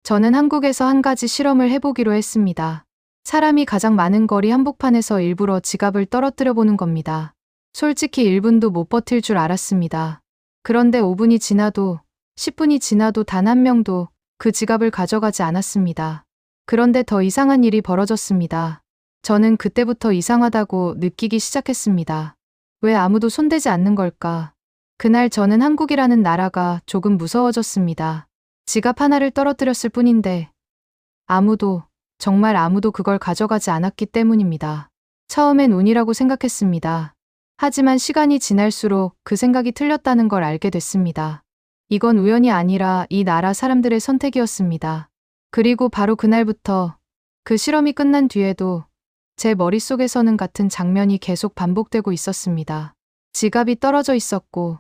저는 한국에서 한 가지 실험을 해보기로 했습니다. 사람이 가장 많은 거리 한복판에서 일부러 지갑을 떨어뜨려 보는 겁니다. 솔직히 1분도 못 버틸 줄 알았습니다. 그런데 5분이 지나도 10분이 지나도 단 한 명도 그 지갑을 가져가지 않았습니다. 그런데 더 이상한 일이 벌어졌습니다. 저는 그때부터 이상하다고 느끼기 시작했습니다. 왜 아무도 손대지 않는 걸까? 그날 저는 한국이라는 나라가 조금 무서워졌습니다. 지갑 하나를 떨어뜨렸을 뿐인데 아무도, 정말 아무도 그걸 가져가지 않았기 때문입니다. 처음엔 운이라고 생각했습니다. 하지만 시간이 지날수록 그 생각이 틀렸다는 걸 알게 됐습니다. 이건 우연이 아니라 이 나라 사람들의 선택이었습니다. 그리고 바로 그날부터 그 실험이 끝난 뒤에도 제 머릿속에서는 같은 장면이 계속 반복되고 있었습니다. 지갑이 떨어져 있었고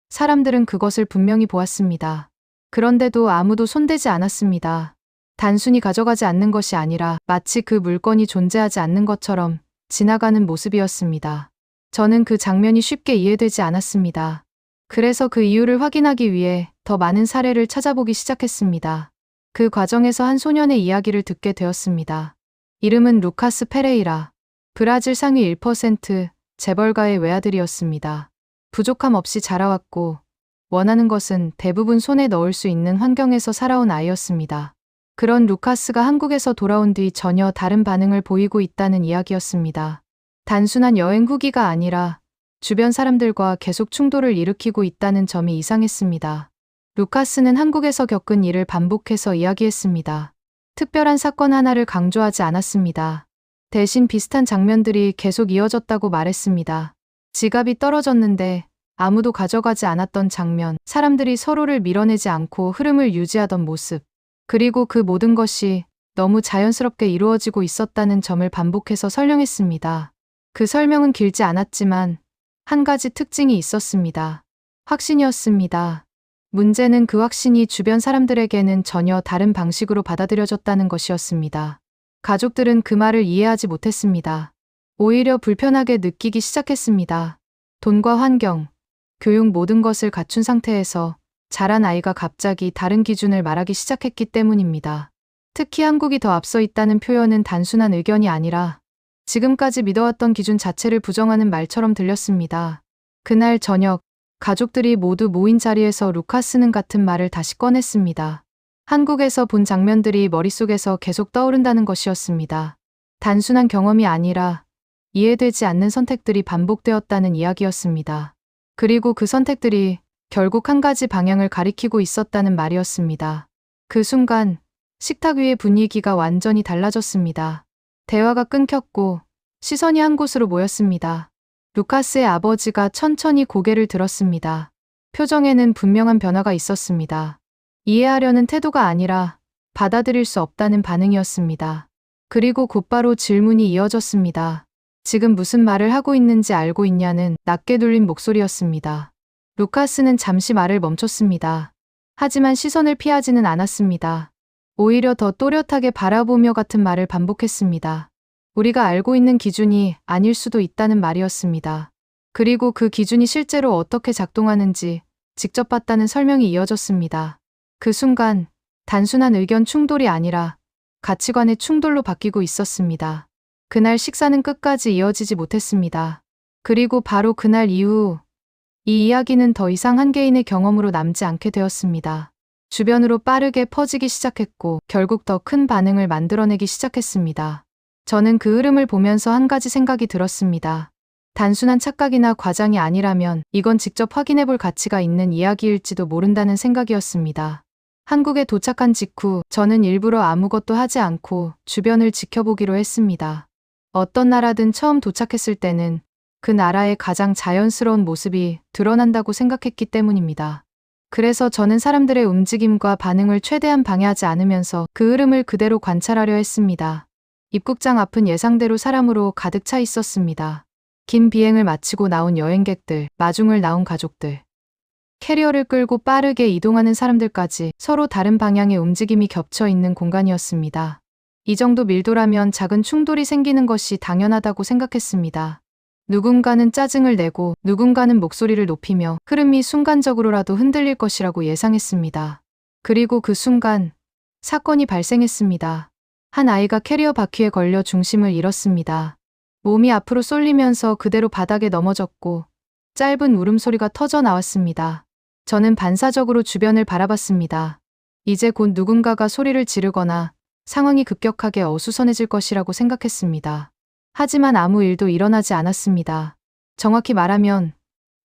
사람들은 그것을 분명히 보았습니다. 그런데도 아무도 손대지 않았습니다. 단순히 가져가지 않는 것이 아니라 마치 그 물건이 존재하지 않는 것처럼 지나가는 모습이었습니다. 저는 그 장면이 쉽게 이해되지 않았습니다. 그래서 그 이유를 확인하기 위해 더 많은 사례를 찾아보기 시작했습니다. 그 과정에서 한 소년의 이야기를 듣게 되었습니다. 이름은 루카스 페레이라. 브라질 상위 1% 재벌가의 외아들이었습니다. 부족함 없이 자라왔고 원하는 것은 대부분 손에 넣을 수 있는 환경에서 살아온 아이였습니다. 그런 루카스가 한국에서 돌아온 뒤 전혀 다른 반응을 보이고 있다는 이야기였습니다. 단순한 여행 후기가 아니라 주변 사람들과 계속 충돌을 일으키고 있다는 점이 이상했습니다. 루카스는 한국에서 겪은 일을 반복해서 이야기했습니다. 특별한 사건 하나를 강조하지 않았습니다. 대신 비슷한 장면들이 계속 이어졌다고 말했습니다. 지갑이 떨어졌는데 아무도 가져가지 않았던 장면, 사람들이 서로를 밀어내지 않고 흐름을 유지하던 모습, 그리고 그 모든 것이 너무 자연스럽게 이루어지고 있었다는 점을 반복해서 설명했습니다. 그 설명은 길지 않았지만 한 가지 특징이 있었습니다. 확신이었습니다. 문제는 그 확신이 주변 사람들에게는 전혀 다른 방식으로 받아들여졌다는 것이었습니다. 가족들은 그 말을 이해하지 못했습니다. 오히려 불편하게 느끼기 시작했습니다. 돈과 환경, 교육 모든 것을 갖춘 상태에서 자란 아이가 갑자기 다른 기준을 말하기 시작했기 때문입니다. 특히 한국이 더 앞서 있다는 표현은 단순한 의견이 아니라 지금까지 믿어왔던 기준 자체를 부정하는 말처럼 들렸습니다. 그날 저녁, 가족들이 모두 모인 자리에서 루카스는 같은 말을 다시 꺼냈습니다. 한국에서 본 장면들이 머릿속에서 계속 떠오른다는 것이었습니다. 단순한 경험이 아니라 이해되지 않는 선택들이 반복되었다는 이야기였습니다. 그리고 그 선택들이 결국 한 가지 방향을 가리키고 있었다는 말이었습니다. 그 순간 식탁 위의 분위기가 완전히 달라졌습니다. 대화가 끊겼고 시선이 한 곳으로 모였습니다. 루카스의 아버지가 천천히 고개를 들었습니다. 표정에는 분명한 변화가 있었습니다. 이해하려는 태도가 아니라 받아들일 수 없다는 반응이었습니다. 그리고 곧바로 질문이 이어졌습니다. 지금 무슨 말을 하고 있는지 알고 있냐는 낮게 들린 목소리였습니다. 루카스는 잠시 말을 멈췄습니다. 하지만 시선을 피하지는 않았습니다. 오히려 더 또렷하게 바라보며 같은 말을 반복했습니다. 우리가 알고 있는 기준이 아닐 수도 있다는 말이었습니다. 그리고 그 기준이 실제로 어떻게 작동하는지 직접 봤다는 설명이 이어졌습니다. 그 순간 단순한 의견 충돌이 아니라 가치관의 충돌로 바뀌고 있었습니다. 그날 식사는 끝까지 이어지지 못했습니다. 그리고 바로 그날 이후 이 이야기는 더 이상 한 개인의 경험으로 남지 않게 되었습니다. 주변으로 빠르게 퍼지기 시작했고 결국 더 큰 반응을 만들어내기 시작했습니다. 저는 그 흐름을 보면서 한 가지 생각이 들었습니다. 단순한 착각이나 과장이 아니라면 이건 직접 확인해 볼 가치가 있는 이야기일지도 모른다는 생각이었습니다. 한국에 도착한 직후 저는 일부러 아무것도 하지 않고 주변을 지켜보기로 했습니다. 어떤 나라든 처음 도착했을 때는 그 나라의 가장 자연스러운 모습이 드러난다고 생각했기 때문입니다. 그래서 저는 사람들의 움직임과 반응을 최대한 방해하지 않으면서 그 흐름을 그대로 관찰하려 했습니다. 입국장 앞은 예상대로 사람으로 가득 차 있었습니다. 긴 비행을 마치고 나온 여행객들, 마중을 나온 가족들, 캐리어를 끌고 빠르게 이동하는 사람들까지 서로 다른 방향의 움직임이 겹쳐 있는 공간이었습니다. 이 정도 밀도라면 작은 충돌이 생기는 것이 당연하다고 생각했습니다. 누군가는 짜증을 내고 누군가는 목소리를 높이며 흐름이 순간적으로라도 흔들릴 것이라고 예상했습니다. 그리고 그 순간 사건이 발생했습니다. 한 아이가 캐리어 바퀴에 걸려 중심을 잃었습니다. 몸이 앞으로 쏠리면서 그대로 바닥에 넘어졌고 짧은 울음소리가 터져 나왔습니다. 저는 반사적으로 주변을 바라봤습니다. 이제 곧 누군가가 소리를 지르거나 상황이 급격하게 어수선해질 것이라고 생각했습니다. 하지만 아무 일도 일어나지 않았습니다. 정확히 말하면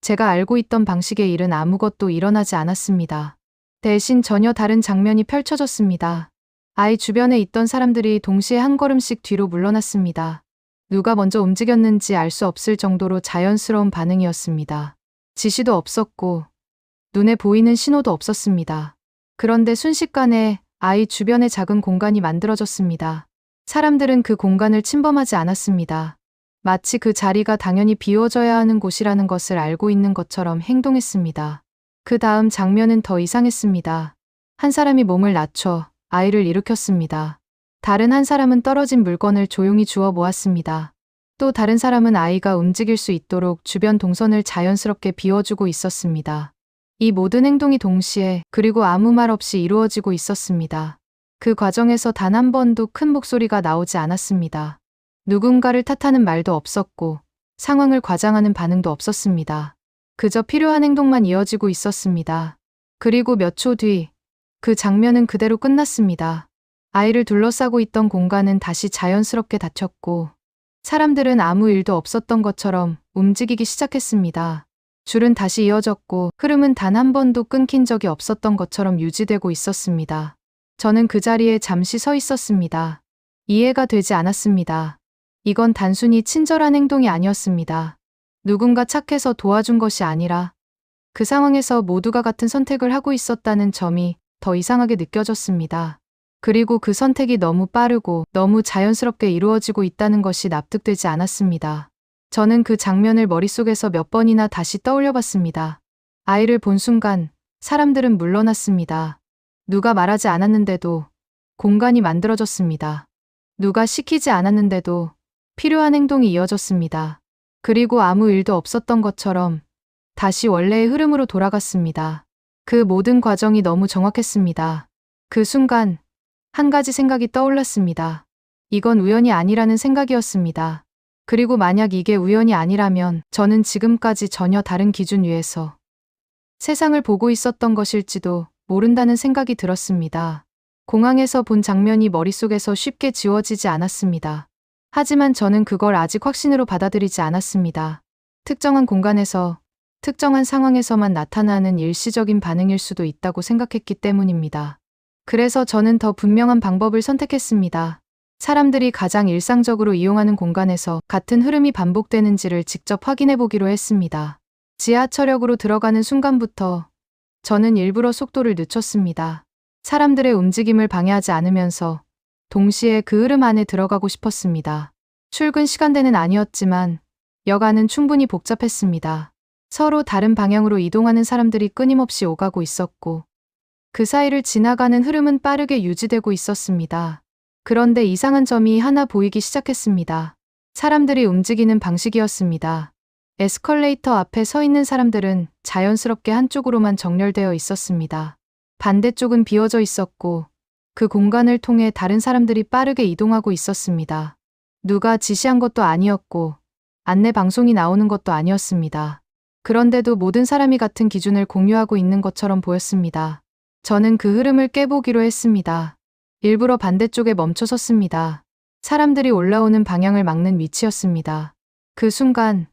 제가 알고 있던 방식의 일은 아무것도 일어나지 않았습니다. 대신 전혀 다른 장면이 펼쳐졌습니다. 아이 주변에 있던 사람들이 동시에 한 걸음씩 뒤로 물러났습니다. 누가 먼저 움직였는지 알 수 없을 정도로 자연스러운 반응이었습니다. 지시도 없었고 눈에 보이는 신호도 없었습니다. 그런데 순식간에 아이 주변에 작은 공간이 만들어졌습니다. 사람들은 그 공간을 침범하지 않았습니다. 마치 그 자리가 당연히 비워져야 하는 곳이라는 것을 알고 있는 것처럼 행동했습니다. 그 다음 장면은 더 이상했습니다. 한 사람이 몸을 낮춰 아이를 일으켰습니다. 다른 한 사람은 떨어진 물건을 조용히 주워 모았습니다. 또 다른 사람은 아이가 움직일 수 있도록 주변 동선을 자연스럽게 비워주고 있었습니다. 이 모든 행동이 동시에 그리고 아무 말 없이 이루어지고 있었습니다. 그 과정에서 단 한 번도 큰 목소리가 나오지 않았습니다. 누군가를 탓하는 말도 없었고 상황을 과장하는 반응도 없었습니다. 그저 필요한 행동만 이어지고 있었습니다. 그리고 몇 초 뒤 그 장면은 그대로 끝났습니다. 아이를 둘러싸고 있던 공간은 다시 자연스럽게 닫혔고 사람들은 아무 일도 없었던 것처럼 움직이기 시작했습니다. 줄은 다시 이어졌고 흐름은 단 한 번도 끊긴 적이 없었던 것처럼 유지되고 있었습니다. 저는 그 자리에 잠시 서 있었습니다. 이해가 되지 않았습니다. 이건 단순히 친절한 행동이 아니었습니다. 누군가 착해서 도와준 것이 아니라 그 상황에서 모두가 같은 선택을 하고 있었다는 점이 더 이상하게 느껴졌습니다. 그리고 그 선택이 너무 빠르고 너무 자연스럽게 이루어지고 있다는 것이 납득되지 않았습니다. 저는 그 장면을 머릿속에서 몇 번이나 다시 떠올려 봤습니다. 아이를 본 순간 사람들은 물러났습니다. 누가 말하지 않았는데도 공간이 만들어졌습니다. 누가 시키지 않았는데도 필요한 행동이 이어졌습니다. 그리고 아무 일도 없었던 것처럼 다시 원래의 흐름으로 돌아갔습니다. 그 모든 과정이 너무 정확했습니다. 그 순간 한 가지 생각이 떠올랐습니다. 이건 우연이 아니라는 생각이었습니다. 그리고 만약 이게 우연이 아니라면 저는 지금까지 전혀 다른 기준 위에서 세상을 보고 있었던 것일지도 모른다는 생각이 들었습니다. 공항에서 본 장면이 머릿속에서 쉽게 지워지지 않았습니다. 하지만 저는 그걸 아직 확신으로 받아들이지 않았습니다. 특정한 공간에서 특정한 상황에서만 나타나는 일시적인 반응일 수도 있다고 생각했기 때문입니다. 그래서 저는 더 분명한 방법을 선택했습니다. 사람들이 가장 일상적으로 이용하는 공간에서 같은 흐름이 반복되는지를 직접 확인해 보기로 했습니다. 지하철역으로 들어가는 순간부터 저는 일부러 속도를 늦췄습니다. 사람들의 움직임을 방해하지 않으면서 동시에 그 흐름 안에 들어가고 싶었습니다. 출근 시간대는 아니었지만 역 안은 충분히 복잡했습니다. 서로 다른 방향으로 이동하는 사람들이 끊임없이 오가고 있었고 그 사이를 지나가는 흐름은 빠르게 유지되고 있었습니다. 그런데 이상한 점이 하나 보이기 시작했습니다. 사람들이 움직이는 방식이었습니다. 에스컬레이터 앞에 서 있는 사람들은 자연스럽게 한쪽으로만 정렬되어 있었습니다. 반대쪽은 비어져 있었고 그 공간을 통해 다른 사람들이 빠르게 이동하고 있었습니다. 누가 지시한 것도 아니었고 안내 방송이 나오는 것도 아니었습니다. 그런데도 모든 사람이 같은 기준을 공유하고 있는 것처럼 보였습니다. 저는 그 흐름을 깨보기로 했습니다. 일부러 반대쪽에 멈춰 섰습니다. 사람들이 올라오는 방향을 막는 위치였습니다. 그 순간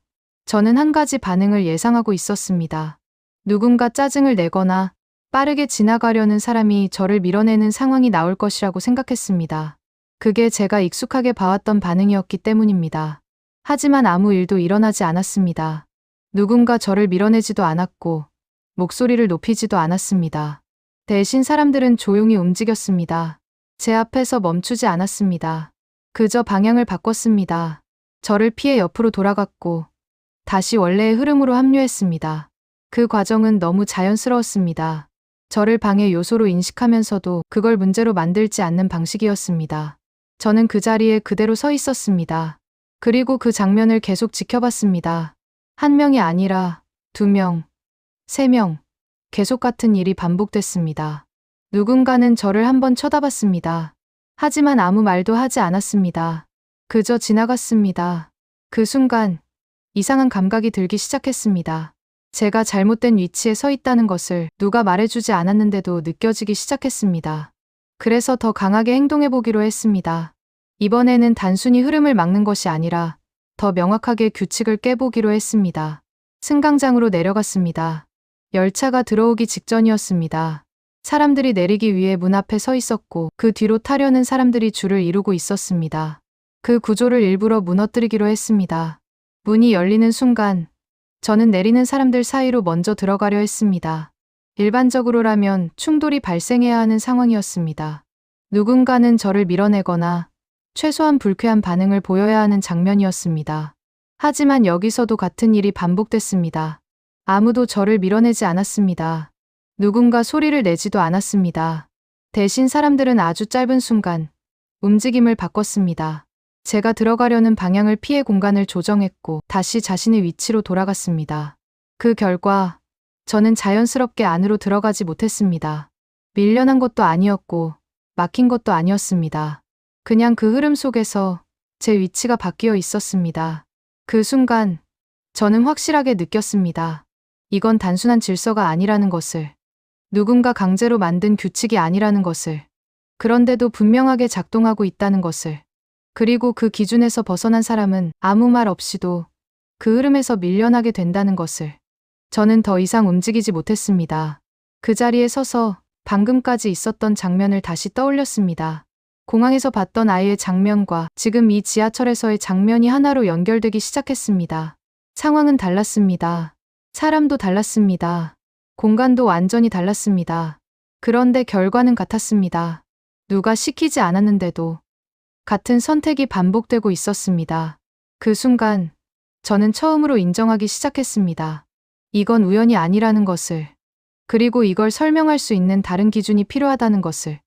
저는 한 가지 반응을 예상하고 있었습니다. 누군가 짜증을 내거나 빠르게 지나가려는 사람이 저를 밀어내는 상황이 나올 것이라고 생각했습니다. 그게 제가 익숙하게 봐왔던 반응이었기 때문입니다. 하지만 아무 일도 일어나지 않았습니다. 누군가 저를 밀어내지도 않았고 목소리를 높이지도 않았습니다. 대신 사람들은 조용히 움직였습니다. 제 앞에서 멈추지 않았습니다. 그저 방향을 바꿨습니다. 저를 피해 옆으로 돌아갔고 다시 원래의 흐름으로 합류했습니다. 그 과정은 너무 자연스러웠습니다. 저를 방해 요소로 인식하면서도 그걸 문제로 만들지 않는 방식이었습니다. 저는 그 자리에 그대로 서 있었습니다. 그리고 그 장면을 계속 지켜봤습니다. 한 명이 아니라 2명, 3명, 계속 같은 일이 반복됐습니다. 누군가는 저를 한번 쳐다봤습니다. 하지만 아무 말도 하지 않았습니다. 그저 지나갔습니다. 그 순간 이상한 감각이 들기 시작했습니다. 제가 잘못된 위치에 서 있다는 것을 누가 말해주지 않았는데도 느껴지기 시작했습니다. 그래서 더 강하게 행동해보기로 했습니다. 이번에는 단순히 흐름을 막는 것이 아니라 더 명확하게 규칙을 깨보기로 했습니다. 승강장으로 내려갔습니다. 열차가 들어오기 직전이었습니다. 사람들이 내리기 위해 문 앞에 서 있었고 그 뒤로 타려는 사람들이 줄을 이루고 있었습니다. 그 구조를 일부러 무너뜨리기로 했습니다. 문이 열리는 순간 저는 내리는 사람들 사이로 먼저 들어가려 했습니다. 일반적으로라면 충돌이 발생해야 하는 상황이었습니다. 누군가는 저를 밀어내거나 최소한 불쾌한 반응을 보여야 하는 장면이었습니다. 하지만 여기서도 같은 일이 반복됐습니다. 아무도 저를 밀어내지 않았습니다. 누군가 소리를 내지도 않았습니다. 대신 사람들은 아주 짧은 순간 움직임을 바꿨습니다. 제가 들어가려는 방향을 피해 공간을 조정했고 다시 자신의 위치로 돌아갔습니다. 그 결과 저는 자연스럽게 안으로 들어가지 못했습니다. 밀려난 것도 아니었고 막힌 것도 아니었습니다. 그냥 그 흐름 속에서 제 위치가 바뀌어 있었습니다. 그 순간 저는 확실하게 느꼈습니다. 이건 단순한 질서가 아니라는 것을, 누군가 강제로 만든 규칙이 아니라는 것을, 그런데도 분명하게 작동하고 있다는 것을, 그리고 그 기준에서 벗어난 사람은 아무 말 없이도 그 흐름에서 밀려나게 된다는 것을. 저는 더 이상 움직이지 못했습니다. 그 자리에 서서 방금까지 있었던 장면을 다시 떠올렸습니다. 공항에서 봤던 아이의 장면과 지금 이 지하철에서의 장면이 하나로 연결되기 시작했습니다. 상황은 달랐습니다. 사람도 달랐습니다. 공간도 완전히 달랐습니다. 그런데 결과는 같았습니다. 누가 시키지 않았는데도 같은 선택이 반복되고 있었습니다. 그 순간 저는 처음으로 인정하기 시작했습니다. 이건 우연이 아니라는 것을, 그리고 이걸 설명할 수 있는 다른 기준이 필요하다는 것을.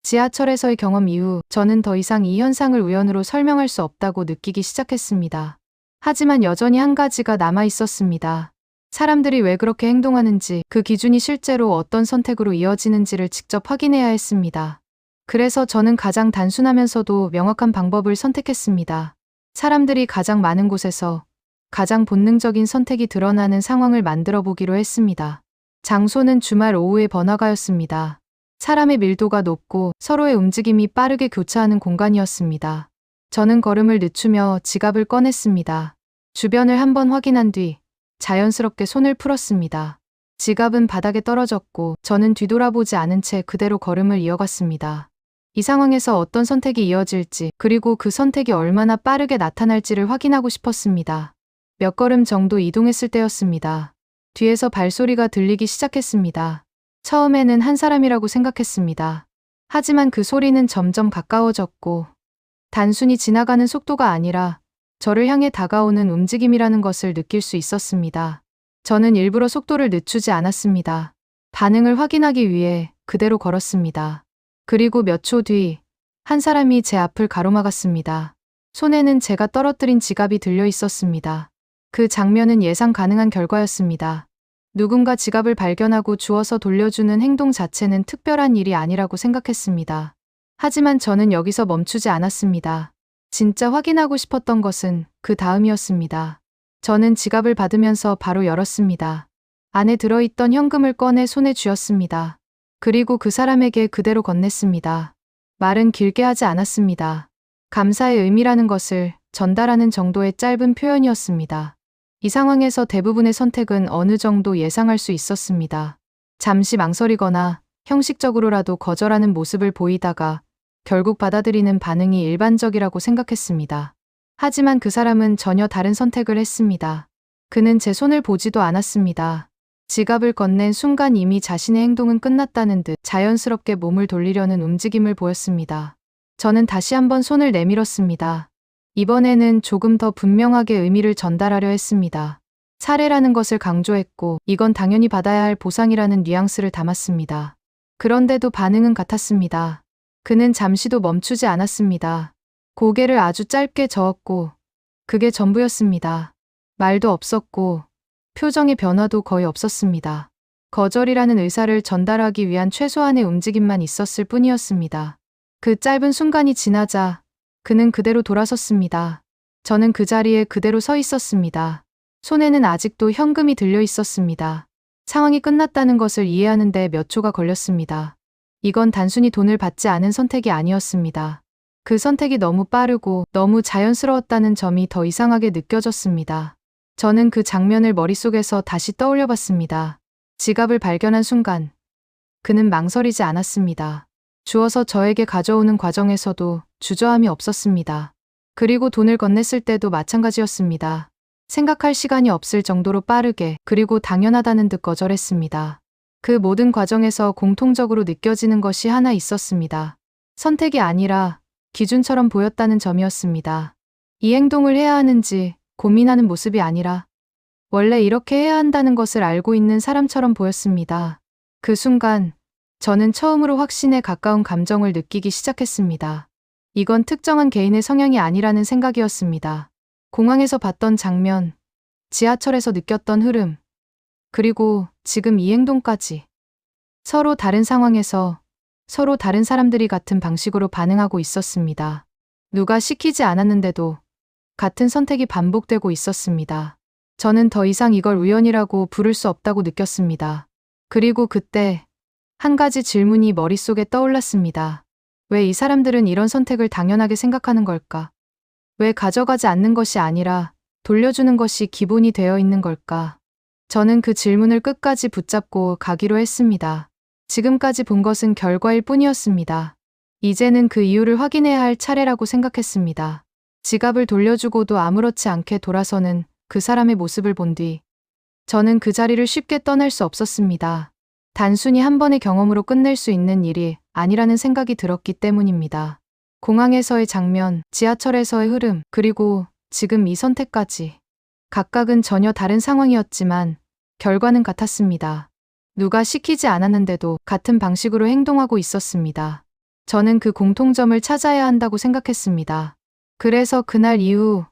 지하철에서의 경험 이후 저는 더 이상 이 현상을 우연으로 설명할 수 없다고 느끼기 시작했습니다. 하지만 여전히 한 가지가 남아 있었습니다. 사람들이 왜 그렇게 행동하는지, 그 기준이 실제로 어떤 선택으로 이어지는지를 직접 확인해야 했습니다. 그래서 저는 가장 단순하면서도 명확한 방법을 선택했습니다. 사람들이 가장 많은 곳에서 가장 본능적인 선택이 드러나는 상황을 만들어 보기로 했습니다. 장소는 주말 오후의 번화가였습니다. 사람의 밀도가 높고 서로의 움직임이 빠르게 교차하는 공간이었습니다. 저는 걸음을 늦추며 지갑을 꺼냈습니다. 주변을 한번 확인한 뒤 자연스럽게 손을 풀었습니다. 지갑은 바닥에 떨어졌고 저는 뒤돌아보지 않은 채 그대로 걸음을 이어갔습니다. 이 상황에서 어떤 선택이 이어질지, 그리고 그 선택이 얼마나 빠르게 나타날지를 확인하고 싶었습니다. 몇 걸음 정도 이동했을 때였습니다. 뒤에서 발소리가 들리기 시작했습니다. 처음에는 한 사람이라고 생각했습니다. 하지만 그 소리는 점점 가까워졌고 단순히 지나가는 속도가 아니라 저를 향해 다가오는 움직임이라는 것을 느낄 수 있었습니다. 저는 일부러 속도를 늦추지 않았습니다. 반응을 확인하기 위해 그대로 걸었습니다. 그리고 몇 초 뒤 한 사람이 제 앞을 가로막았습니다. 손에는 제가 떨어뜨린 지갑이 들려 있었습니다. 그 장면은 예상 가능한 결과였습니다. 누군가 지갑을 발견하고 주워서 돌려주는 행동 자체는 특별한 일이 아니라고 생각했습니다. 하지만 저는 여기서 멈추지 않았습니다. 진짜 확인하고 싶었던 것은 그 다음이었습니다. 저는 지갑을 받으면서 바로 열었습니다. 안에 들어있던 현금을 꺼내 손에 쥐었습니다. 그리고 그 사람에게 그대로 건넸습니다. 말은 길게 하지 않았습니다. 감사의 의미라는 것을 전달하는 정도의 짧은 표현이었습니다. 이 상황에서 대부분의 선택은 어느 정도 예상할 수 있었습니다. 잠시 망설이거나 형식적으로라도 거절하는 모습을 보이다가 결국 받아들이는 반응이 일반적이라고 생각했습니다. 하지만 그 사람은 전혀 다른 선택을 했습니다. 그는 제 손을 보지도 않았습니다. 지갑을 건넨 순간 이미 자신의 행동은 끝났다는 듯 자연스럽게 몸을 돌리려는 움직임을 보였습니다. 저는 다시 한번 손을 내밀었습니다. 이번에는 조금 더 분명하게 의미를 전달하려 했습니다. 사례라는 것을 강조했고 이건 당연히 받아야 할 보상이라는 뉘앙스를 담았습니다. 그런데도 반응은 같았습니다. 그는 잠시도 멈추지 않았습니다. 고개를 아주 짧게 저었고 그게 전부였습니다. 말도 없었고 표정의 변화도 거의 없었습니다. 거절이라는 의사를 전달하기 위한 최소한의 움직임만 있었을 뿐이었습니다. 그 짧은 순간이 지나자 그는 그대로 돌아섰습니다. 저는 그 자리에 그대로 서 있었습니다. 손에는 아직도 현금이 들려 있었습니다. 상황이 끝났다는 것을 이해하는데 몇 초가 걸렸습니다. 이건 단순히 돈을 받지 않은 선택이 아니었습니다. 그 선택이 너무 빠르고 너무 자연스러웠다는 점이 더 이상하게 느껴졌습니다. 저는 그 장면을 머릿속에서 다시 떠올려 봤습니다. 지갑을 발견한 순간 그는 망설이지 않았습니다. 주어서 저에게 가져오는 과정에서도 주저함이 없었습니다. 그리고 돈을 건넸을 때도 마찬가지였습니다. 생각할 시간이 없을 정도로 빠르게 그리고 당연하다는 듯 거절했습니다. 그 모든 과정에서 공통적으로 느껴지는 것이 하나 있었습니다. 선택이 아니라 기준처럼 보였다는 점이었습니다. 이 행동을 해야 하는지 고민하는 모습이 아니라 원래 이렇게 해야 한다는 것을 알고 있는 사람처럼 보였습니다. 그 순간 저는 처음으로 확신에 가까운 감정을 느끼기 시작했습니다. 이건 특정한 개인의 성향이 아니라는 생각이었습니다. 공항에서 봤던 장면, 지하철에서 느꼈던 흐름, 그리고 지금 이 행동까지. 서로 다른 상황에서 서로 다른 사람들이 같은 방식으로 반응하고 있었습니다. 누가 시키지 않았는데도 같은 선택이 반복되고 있었습니다. 저는 더 이상 이걸 우연이라고 부를 수 없다고 느꼈습니다. 그리고 그때 한 가지 질문이 머릿속에 떠올랐습니다. 왜 이 사람들은 이런 선택을 당연하게 생각하는 걸까? 왜 가져가지 않는 것이 아니라 돌려주는 것이 기본이 되어 있는 걸까? 저는 그 질문을 끝까지 붙잡고 가기로 했습니다. 지금까지 본 것은 결과일 뿐이었습니다. 이제는 그 이유를 확인해야 할 차례라고 생각했습니다. 지갑을 돌려주고도 아무렇지 않게 돌아서는 그 사람의 모습을 본 뒤 저는 그 자리를 쉽게 떠날 수 없었습니다. 단순히 한 번의 경험으로 끝낼 수 있는 일이 아니라는 생각이 들었기 때문입니다. 공항에서의 장면, 지하철에서의 흐름, 그리고 지금 이 선택까지. 각각은 전혀 다른 상황이었지만 결과는 같았습니다. 누가 시키지 않았는데도 같은 방식으로 행동하고 있었습니다. 저는 그 공통점을 찾아야 한다고 생각했습니다. 그래서 그날 이후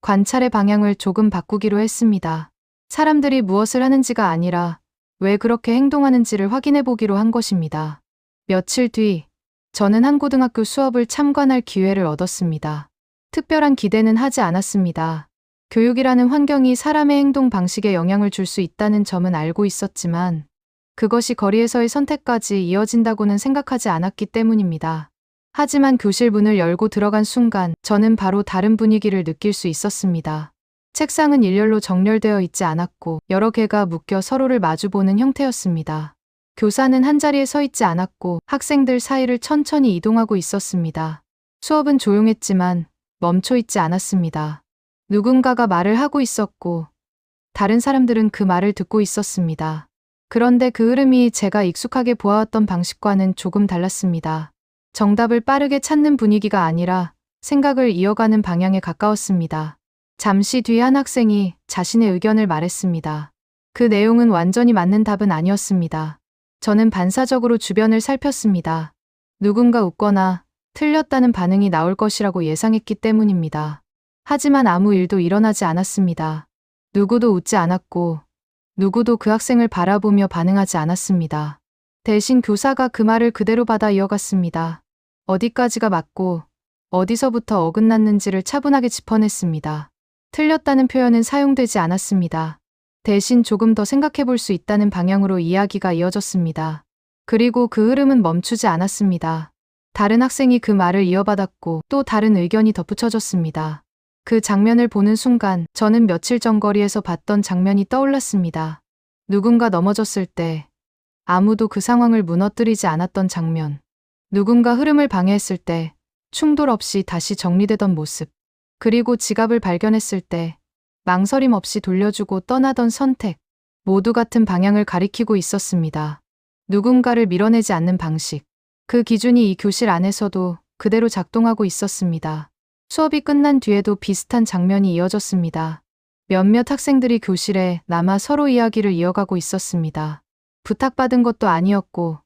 관찰의 방향을 조금 바꾸기로 했습니다. 사람들이 무엇을 하는지가 아니라 왜 그렇게 행동하는지를 확인해 보기로 한 것입니다. 며칠 뒤 저는 한 고등학교 수업을 참관할 기회를 얻었습니다. 특별한 기대는 하지 않았습니다. 교육이라는 환경이 사람의 행동 방식에 영향을 줄 수 있다는 점은 알고 있었지만 그것이 거리에서의 선택까지 이어진다고는 생각하지 않았기 때문입니다. 하지만 교실 문을 열고 들어간 순간 저는 바로 다른 분위기를 느낄 수 있었습니다. 책상은 일렬로 정렬되어 있지 않았고 여러 개가 묶여 서로를 마주보는 형태였습니다. 교사는 한자리에 서 있지 않았고 학생들 사이를 천천히 이동하고 있었습니다. 수업은 조용했지만 멈춰 있지 않았습니다. 누군가가 말을 하고 있었고 다른 사람들은 그 말을 듣고 있었습니다. 그런데 그 흐름이 제가 익숙하게 보아왔던 방식과는 조금 달랐습니다. 정답을 빠르게 찾는 분위기가 아니라 생각을 이어가는 방향에 가까웠습니다. 잠시 뒤 한 학생이 자신의 의견을 말했습니다. 그 내용은 완전히 맞는 답은 아니었습니다. 저는 반사적으로 주변을 살폈습니다. 누군가 웃거나 틀렸다는 반응이 나올 것이라고 예상했기 때문입니다. 하지만 아무 일도 일어나지 않았습니다. 누구도 웃지 않았고 누구도 그 학생을 바라보며 반응하지 않았습니다. 대신 교사가 그 말을 그대로 받아 이어갔습니다. 어디까지가 맞고 어디서부터 어긋났는지를 차분하게 짚어냈습니다. 틀렸다는 표현은 사용되지 않았습니다. 대신 조금 더 생각해 볼 수 있다는 방향으로 이야기가 이어졌습니다. 그리고 그 흐름은 멈추지 않았습니다. 다른 학생이 그 말을 이어받았고 또 다른 의견이 덧붙여졌습니다. 그 장면을 보는 순간 저는 며칠 전 거리에서 봤던 장면이 떠올랐습니다. 누군가 넘어졌을 때 아무도 그 상황을 무너뜨리지 않았던 장면. 누군가 흐름을 방해했을 때 충돌 없이 다시 정리되던 모습. 그리고 지갑을 발견했을 때 망설임 없이 돌려주고 떠나던 선택. 모두 같은 방향을 가리키고 있었습니다. 누군가를 밀어내지 않는 방식. 그 기준이 이 교실 안에서도 그대로 작동하고 있었습니다. 수업이 끝난 뒤에도 비슷한 장면이 이어졌습니다. 몇몇 학생들이 교실에 남아 서로 이야기를 이어가고 있었습니다. 부탁받은 것도 아니었고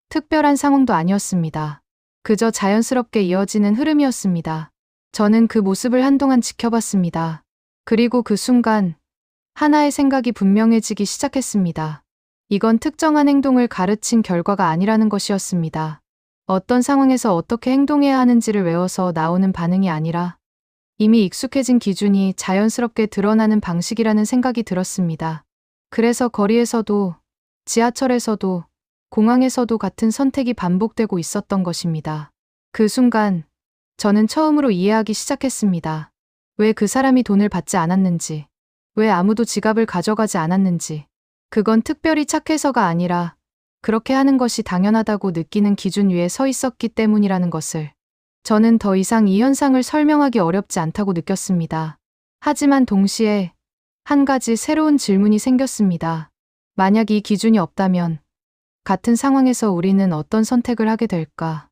특별한 상황도 아니었습니다. 그저 자연스럽게 이어지는 흐름이었습니다. 저는 그 모습을 한동안 지켜봤습니다. 그리고 그 순간 하나의 생각이 분명해지기 시작했습니다. 이건 특정한 행동을 가르친 결과가 아니라는 것이었습니다. 어떤 상황에서 어떻게 행동해야 하는지를 외워서 나오는 반응이 아니라 이미 익숙해진 기준이 자연스럽게 드러나는 방식이라는 생각이 들었습니다. 그래서 거리에서도, 지하철에서도, 공항에서도 같은 선택이 반복되고 있었던 것입니다. 그 순간, 저는 처음으로 이해하기 시작했습니다. 왜 그 사람이 돈을 받지 않았는지, 왜 아무도 지갑을 가져가지 않았는지, 그건 특별히 착해서가 아니라 그렇게 하는 것이 당연하다고 느끼는 기준 위에 서 있었기 때문이라는 것을 저는 더 이상 이 현상을 설명하기 어렵지 않다고 느꼈습니다. 하지만 동시에 한 가지 새로운 질문이 생겼습니다. 만약 이 기준이 없다면 같은 상황에서 우리는 어떤 선택을 하게 될까?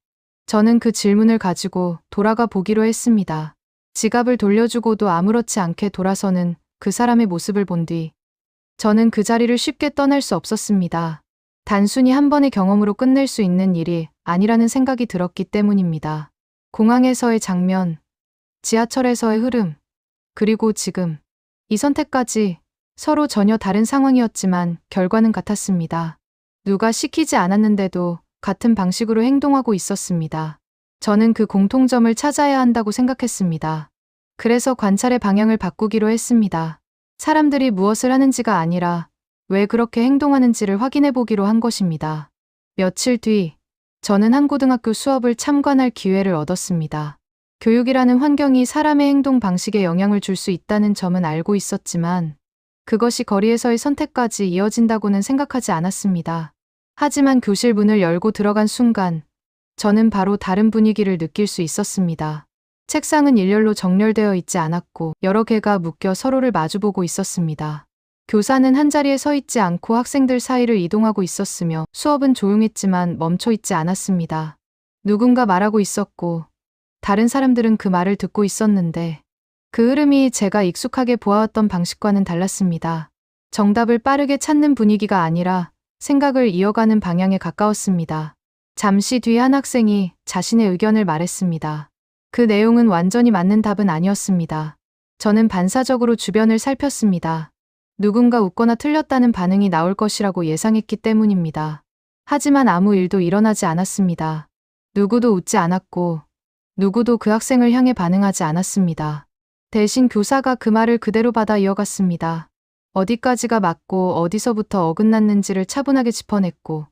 저는 그 질문을 가지고 돌아가 보기로 했습니다. 지갑을 돌려주고도 아무렇지 않게 돌아서는 그 사람의 모습을 본 뒤 저는 그 자리를 쉽게 떠날 수 없었습니다. 단순히 한 번의 경험으로 끝낼 수 있는 일이 아니라는 생각이 들었기 때문입니다. 공항에서의 장면, 지하철에서의 흐름, 그리고 지금 이 선택까지 서로 전혀 다른 상황이었지만 결과는 같았습니다. 누가 시키지 않았는데도 같은 방식으로 행동하고 있었습니다. 저는 그 공통점을 찾아야 한다고 생각했습니다. 그래서 관찰의 방향을 바꾸기로 했습니다. 사람들이 무엇을 하는지가 아니라 왜 그렇게 행동하는지를 확인해 보기로 한 것입니다. 며칠 뒤, 저는 한 고등학교 수업을 참관할 기회를 얻었습니다. 교육이라는 환경이 사람의 행동 방식에 영향을 줄 수 있다는 점은 알고 있었지만, 그것이 거리에서의 선택까지 이어진다고는 생각하지 않았습니다. 하지만 교실 문을 열고 들어간 순간, 저는 바로 다른 분위기를 느낄 수 있었습니다. 책상은 일렬로 정렬되어 있지 않았고 여러 개가 묶여 서로를 마주보고 있었습니다. 교사는 한자리에 서 있지 않고 학생들 사이를 이동하고 있었으며 수업은 조용했지만 멈춰 있지 않았습니다. 누군가 말하고 있었고 다른 사람들은 그 말을 듣고 있었는데 그 흐름이 제가 익숙하게 보아왔던 방식과는 달랐습니다. 정답을 빠르게 찾는 분위기가 아니라 생각을 이어가는 방향에 가까웠습니다. 잠시 뒤 한 학생이 자신의 의견을 말했습니다. 그 내용은 완전히 맞는 답은 아니었습니다. 저는 반사적으로 주변을 살폈습니다. 누군가 웃거나 틀렸다는 반응이 나올 것이라고 예상했기 때문입니다. 하지만 아무 일도 일어나지 않았습니다. 누구도 웃지 않았고 누구도 그 학생을 향해 반응하지 않았습니다. 대신 교사가 그 말을 그대로 받아 이어갔습니다. 어디까지가 맞고 어디서부터 어긋났는지를 차분하게 짚어냈고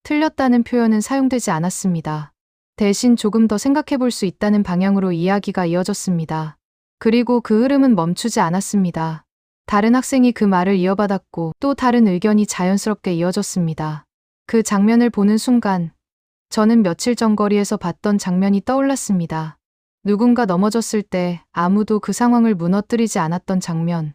틀렸다는 표현은 사용되지 않았습니다. 대신 조금 더 생각해 볼 수 있다는 방향으로 이야기가 이어졌습니다. 그리고 그 흐름은 멈추지 않았습니다. 다른 학생이 그 말을 이어받았고 또 다른 의견이 자연스럽게 이어졌습니다. 그 장면을 보는 순간 저는 며칠 전 거리에서 봤던 장면이 떠올랐습니다. 누군가 넘어졌을 때 아무도 그 상황을 무너뜨리지 않았던 장면.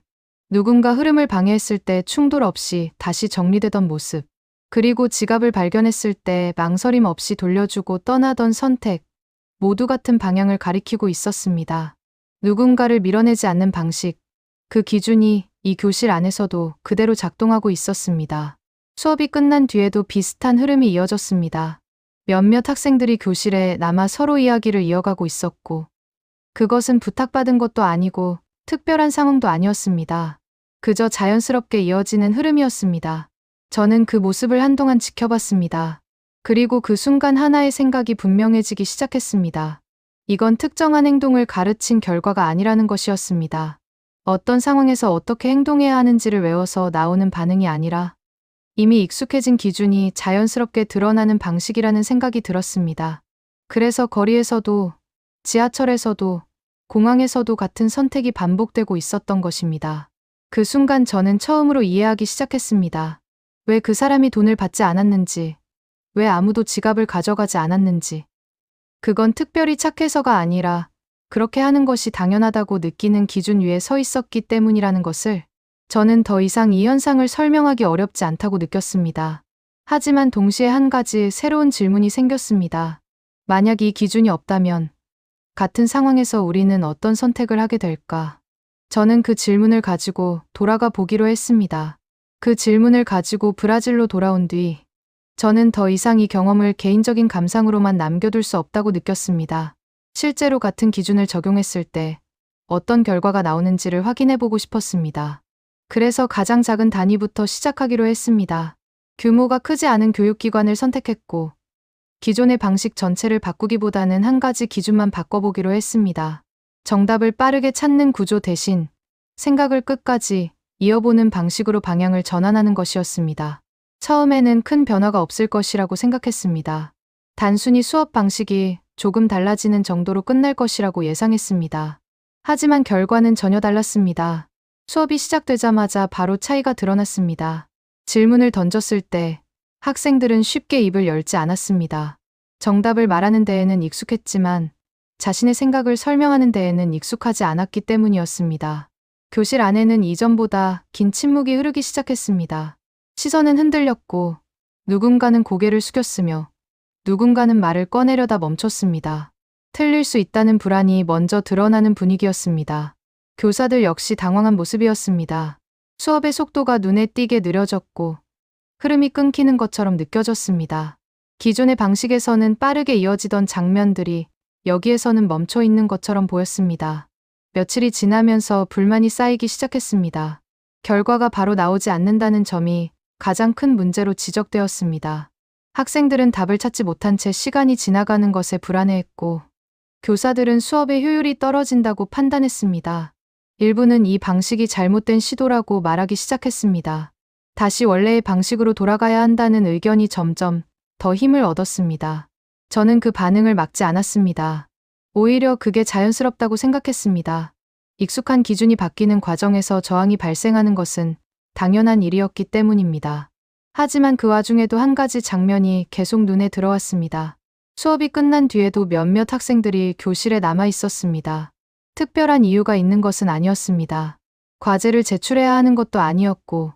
누군가 흐름을 방해했을 때 충돌 없이 다시 정리되던 모습. 그리고 지갑을 발견했을 때 망설임 없이 돌려주고 떠나던 선택. 모두 같은 방향을 가리키고 있었습니다. 누군가를 밀어내지 않는 방식. 그 기준이 이 교실 안에서도 그대로 작동하고 있었습니다. 수업이 끝난 뒤에도 비슷한 흐름이 이어졌습니다. 몇몇 학생들이 교실에 남아 서로 이야기를 이어가고 있었고 그것은 부탁받은 것도 아니고 특별한 상황도 아니었습니다. 그저 자연스럽게 이어지는 흐름이었습니다. 저는 그 모습을 한동안 지켜봤습니다. 그리고 그 순간 하나의 생각이 분명해지기 시작했습니다. 이건 특정한 행동을 가르친 결과가 아니라는 것이었습니다. 어떤 상황에서 어떻게 행동해야 하는지를 외워서 나오는 반응이 아니라 이미 익숙해진 기준이 자연스럽게 드러나는 방식이라는 생각이 들었습니다. 그래서 거리에서도, 지하철에서도, 공항에서도 같은 선택이 반복되고 있었던 것입니다. 그 순간 저는 처음으로 이해하기 시작했습니다. 왜 그 사람이 돈을 받지 않았는지, 왜 아무도 지갑을 가져가지 않았는지. 그건 특별히 착해서가 아니라 그렇게 하는 것이 당연하다고 느끼는 기준 위에 서 있었기 때문이라는 것을 저는 더 이상 이 현상을 설명하기 어렵지 않다고 느꼈습니다. 하지만 동시에 한 가지 새로운 질문이 생겼습니다. 만약 이 기준이 없다면 같은 상황에서 우리는 어떤 선택을 하게 될까? 저는 그 질문을 가지고 돌아가 보기로 했습니다. 그 질문을 가지고 브라질로 돌아온 뒤 저는 더 이상 이 경험을 개인적인 감상으로만 남겨둘 수 없다고 느꼈습니다. 실제로 같은 기준을 적용했을 때 어떤 결과가 나오는지를 확인해 보고 싶었습니다. 그래서 가장 작은 단위부터 시작하기로 했습니다. 규모가 크지 않은 교육기관을 선택했고, 기존의 방식 전체를 바꾸기보다는 한 가지 기준만 바꿔보기로 했습니다. 정답을 빠르게 찾는 구조 대신 생각을 끝까지 이어보는 방식으로 방향을 전환하는 것이었습니다. 처음에는 큰 변화가 없을 것이라고 생각했습니다. 단순히 수업 방식이 조금 달라지는 정도로 끝날 것이라고 예상했습니다. 하지만 결과는 전혀 달랐습니다. 수업이 시작되자마자 바로 차이가 드러났습니다. 질문을 던졌을 때 학생들은 쉽게 입을 열지 않았습니다. 정답을 말하는 데에는 익숙했지만 자신의 생각을 설명하는 데에는 익숙하지 않았기 때문이었습니다. 교실 안에는 이전보다 긴 침묵이 흐르기 시작했습니다. 시선은 흔들렸고 누군가는 고개를 숙였으며 누군가는 말을 꺼내려다 멈췄습니다. 틀릴 수 있다는 불안이 먼저 드러나는 분위기였습니다. 교사들 역시 당황한 모습이었습니다. 수업의 속도가 눈에 띄게 느려졌고 흐름이 끊기는 것처럼 느껴졌습니다. 기존의 방식에서는 빠르게 이어지던 장면들이 여기에서는 멈춰 있는 것처럼 보였습니다. 며칠이 지나면서 불만이 쌓이기 시작했습니다. 결과가 바로 나오지 않는다는 점이 가장 큰 문제로 지적되었습니다. 학생들은 답을 찾지 못한 채 시간이 지나가는 것에 불안해했고, 교사들은 수업의 효율이 떨어진다고 판단했습니다. 일부는 이 방식이 잘못된 시도라고 말하기 시작했습니다. 다시 원래의 방식으로 돌아가야 한다는 의견이 점점 더 힘을 얻었습니다. 저는 그 반응을 막지 않았습니다. 오히려 그게 자연스럽다고 생각했습니다. 익숙한 기준이 바뀌는 과정에서 저항이 발생하는 것은 당연한 일이었기 때문입니다. 하지만 그 와중에도 한 가지 장면이 계속 눈에 들어왔습니다. 수업이 끝난 뒤에도 몇몇 학생들이 교실에 남아 있었습니다. 특별한 이유가 있는 것은 아니었습니다. 과제를 제출해야 하는 것도 아니었고,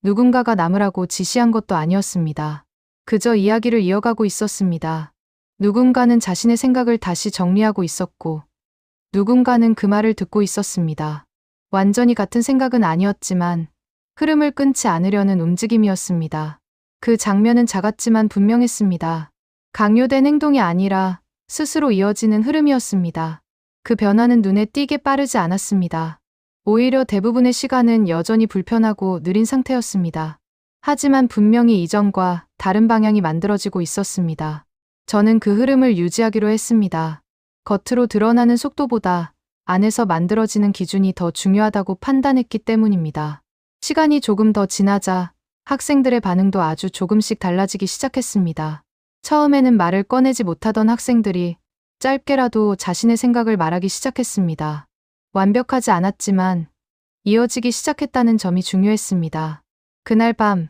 누군가가 남으라고 지시한 것도 아니었습니다. 그저 이야기를 이어가고 있었습니다. 누군가는 자신의 생각을 다시 정리하고 있었고, 누군가는 그 말을 듣고 있었습니다. 완전히 같은 생각은 아니었지만, 흐름을 끊지 않으려는 움직임이었습니다. 그 장면은 작았지만 분명했습니다. 강요된 행동이 아니라 스스로 이어지는 흐름이었습니다. 그 변화는 눈에 띄게 빠르지 않았습니다. 오히려 대부분의 시간은 여전히 불편하고 느린 상태였습니다. 하지만 분명히 이전과 다른 방향이 만들어지고 있었습니다. 저는 그 흐름을 유지하기로 했습니다. 겉으로 드러나는 속도보다 안에서 만들어지는 기준이 더 중요하다고 판단했기 때문입니다. 시간이 조금 더 지나자 학생들의 반응도 아주 조금씩 달라지기 시작했습니다. 처음에는 말을 꺼내지 못하던 학생들이 짧게라도 자신의 생각을 말하기 시작했습니다. 완벽하지 않았지만 이어지기 시작했다는 점이 중요했습니다. 그날 밤,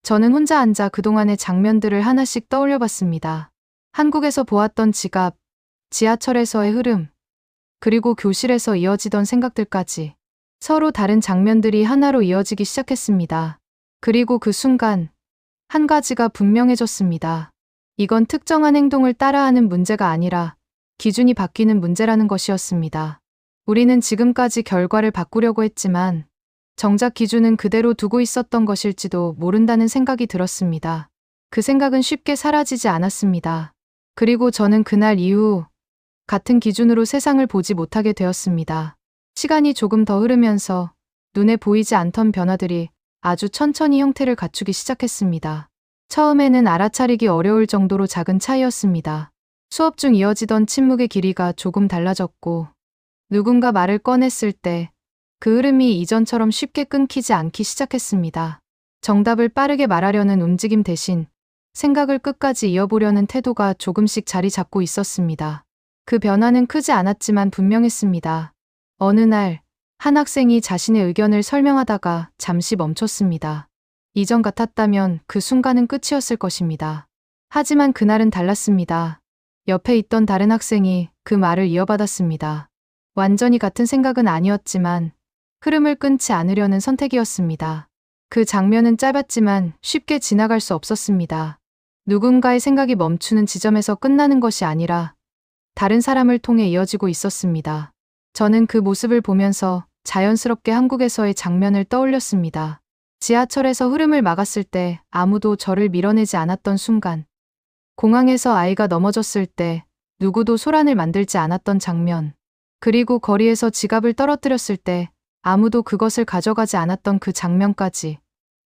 저는 혼자 앉아 그동안의 장면들을 하나씩 떠올려 봤습니다. 한국에서 보았던 지갑, 지하철에서의 흐름, 그리고 교실에서 이어지던 생각들까지 서로 다른 장면들이 하나로 이어지기 시작했습니다. 그리고 그 순간 한 가지가 분명해졌습니다. 이건 특정한 행동을 따라하는 문제가 아니라 기준이 바뀌는 문제라는 것이었습니다. 우리는 지금까지 결과를 바꾸려고 했지만 정작 기준은 그대로 두고 있었던 것일지도 모른다는 생각이 들었습니다. 그 생각은 쉽게 사라지지 않았습니다. 그리고 저는 그날 이후 같은 기준으로 세상을 보지 못하게 되었습니다. 시간이 조금 더 흐르면서 눈에 보이지 않던 변화들이 아주 천천히 형태를 갖추기 시작했습니다. 처음에는 알아차리기 어려울 정도로 작은 차이였습니다. 수업 중 이어지던 침묵의 길이가 조금 달라졌고, 누군가 말을 꺼냈을 때 그 흐름이 이전처럼 쉽게 끊기지 않기 시작했습니다. 정답을 빠르게 말하려는 움직임 대신 생각을 끝까지 이어보려는 태도가 조금씩 자리 잡고 있었습니다. 그 변화는 크지 않았지만 분명했습니다. 어느 날, 한 학생이 자신의 의견을 설명하다가 잠시 멈췄습니다. 이전 같았다면 그 순간은 끝이었을 것입니다. 하지만 그날은 달랐습니다. 옆에 있던 다른 학생이 그 말을 이어받았습니다. 완전히 같은 생각은 아니었지만 흐름을 끊지 않으려는 선택이었습니다. 그 장면은 짧았지만 쉽게 지나갈 수 없었습니다. 누군가의 생각이 멈추는 지점에서 끝나는 것이 아니라 다른 사람을 통해 이어지고 있었습니다. 저는 그 모습을 보면서 자연스럽게 한국에서의 장면을 떠올렸습니다. 지하철에서 흐름을 막았을 때 아무도 저를 밀어내지 않았던 순간, 공항에서 아이가 넘어졌을 때 누구도 소란을 만들지 않았던 장면, 그리고 거리에서 지갑을 떨어뜨렸을 때 아무도 그것을 가져가지 않았던 그 장면까지,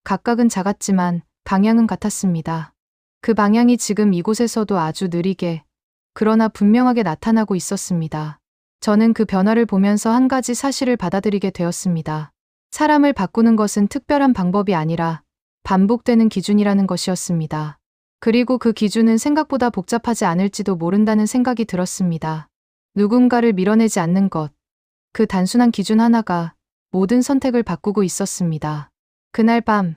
각각은 작았지만 방향은 같았습니다. 그 방향이 지금 이곳에서도 아주 느리게, 그러나 분명하게 나타나고 있었습니다. 저는 그 변화를 보면서 한 가지 사실을 받아들이게 되었습니다. 사람을 바꾸는 것은 특별한 방법이 아니라 반복되는 기준이라는 것이었습니다. 그리고 그 기준은 생각보다 복잡하지 않을지도 모른다는 생각이 들었습니다. 누군가를 밀어내지 않는 것, 그 단순한 기준 하나가 모든 선택을 바꾸고 있었습니다. 그날 밤,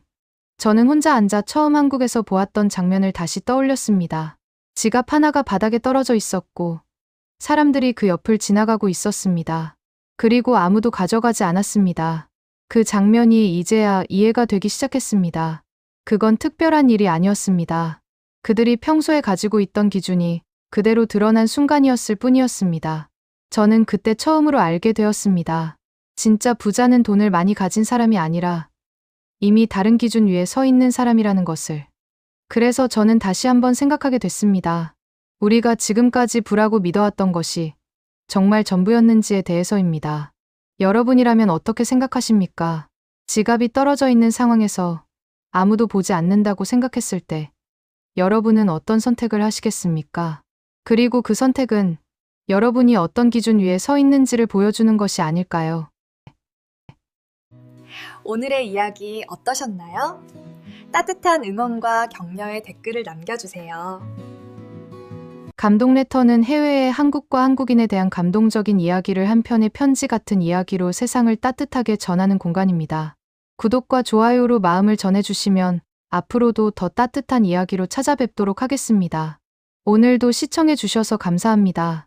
저는 혼자 앉아 처음 한국에서 보았던 장면을 다시 떠올렸습니다. 지갑 하나가 바닥에 떨어져 있었고, 사람들이 그 옆을 지나가고 있었습니다. 그리고 아무도 가져가지 않았습니다. 그 장면이 이제야 이해가 되기 시작했습니다. 그건 특별한 일이 아니었습니다. 그들이 평소에 가지고 있던 기준이 그대로 드러난 순간이었을 뿐이었습니다. 저는 그때 처음으로 알게 되었습니다. 진짜 부자는 돈을 많이 가진 사람이 아니라 이미 다른 기준 위에 서 있는 사람이라는 것을. 그래서 저는 다시 한번 생각하게 됐습니다. 우리가 지금까지 부라고 믿어왔던 것이 정말 전부였는지에 대해서입니다. 여러분이라면 어떻게 생각하십니까? 지갑이 떨어져 있는 상황에서 아무도 보지 않는다고 생각했을 때 여러분은 어떤 선택을 하시겠습니까? 그리고 그 선택은 여러분이 어떤 기준 위에 서 있는지를 보여주는 것이 아닐까요? 오늘의 이야기 어떠셨나요? 따뜻한 응원과 격려의 댓글을 남겨주세요. 감동 레터는 해외의 한국과 한국인에 대한 감동적인 이야기를 한 편의 편지 같은 이야기로 세상을 따뜻하게 전하는 공간입니다. 구독과 좋아요로 마음을 전해주시면 앞으로도 더 따뜻한 이야기로 찾아뵙도록 하겠습니다. 오늘도 시청해주셔서 감사합니다.